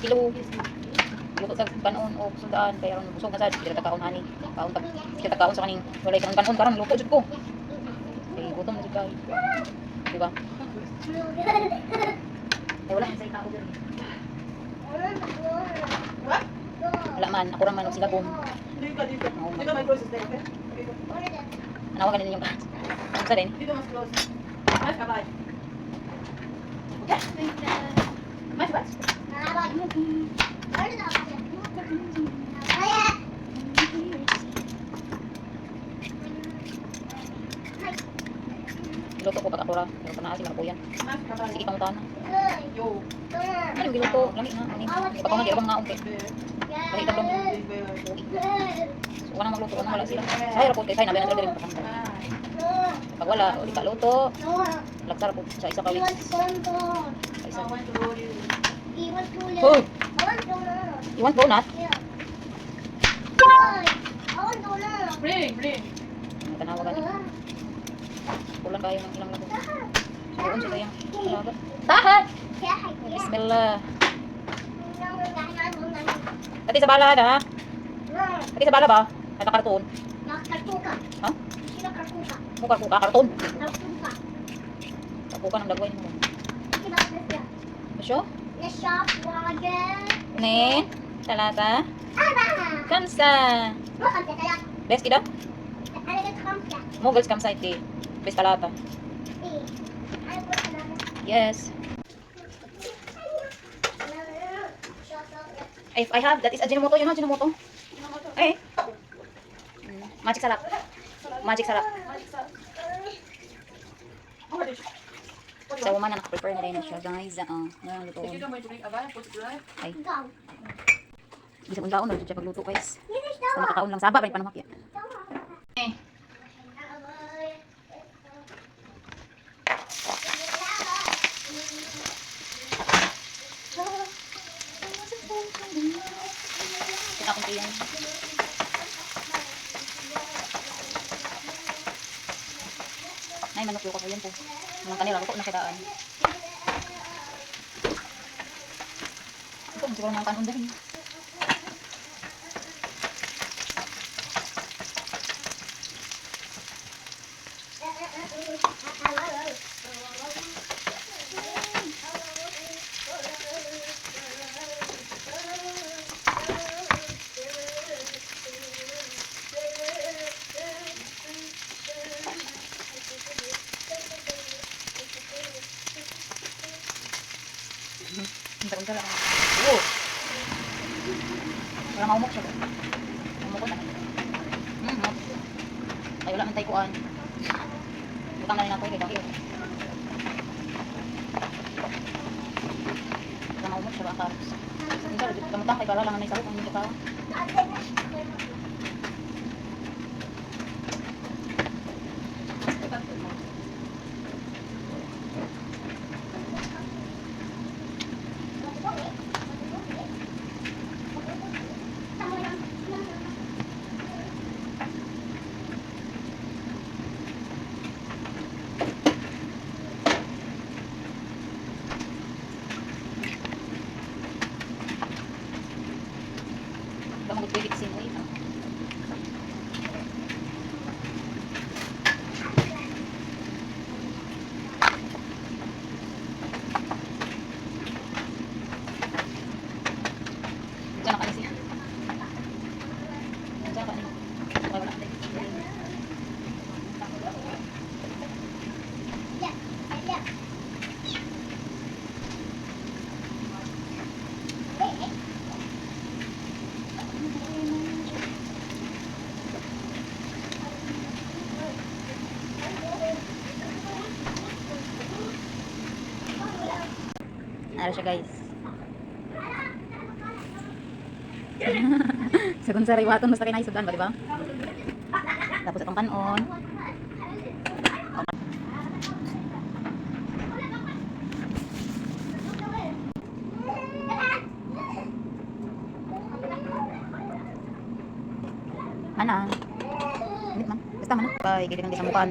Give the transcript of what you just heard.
kilo. Luto sa kanon o sudaan kaya ron busog na sad kita kaon ani. Kaon tag kita kaon sa kaning walay kanon karon luto jud ko. Ay gutom na jud kay. Di ba? Ay wala sa tao diri. What? Wala man ako ra man og sila gum. Dito. Dito may process din. Anawa ganin yung sa din. Dito mas close. Mas kabay. Mas what? Luto ko pagkatura. Pero kana si Marco yan. Mas kabay. Sige pang utana. Yo. Ano yung giluto? Lami na. Ano yung pagkawan di abang nga umpe. Balik ka dong. So, wala magluto, wala sila. Sayang po kay kay nabi na sila din pakanta. Pag wala, o di ka luto. Lagsar po sa isa kawit. Sa isa. Hoy! You want donut? Bring. Ang tanawagan. Kulang kayo ng ilang labo. Subuon siya kayang alaga. Tahan! Bismillah. Kati sa bala na ha? Kati sa bala ba? Kata karton. Ha? Mukha kuka karton. Kuka ng dagway mo. Masyo? Ne? Talata? Kamsa? Bes kida? Mughals kamsa iti. Bes talata. Yes. If I have, that is a Ajinomoto, you know Ajinomoto? Eh? Magic sarap. Magic sarap. Sa woman na naka-prepare na rin na siya, guys. Luto. Ay. Bisa kong daon, nagtut siya pagluto, guys. Kung nakakaon lang, saba, rin pa namakya. Eh. Kita akong tiyan. Nay, manok yung kakuyan po. Mga kanila, luto na kidaan. Ito, siguro mga kanon dahil. Minta lang. Oh. Wala maumok siya. Umukot na. Ay wala man tayo kuan. Butang na rin ako kay kakio. Wala maumok siya ba karos. Minta kamutang kay bala lang na isarot ang hindi ka. Magpigit sin mo ito. Diyan ka siya. Diyan ka ni. Wala na. Ano siya guys. Sagun sa riwaton basta kinay sudan ba di ba? Tapos atong kanon. Mana? Init man. Basta mana. Kay kailangan di sa mukan.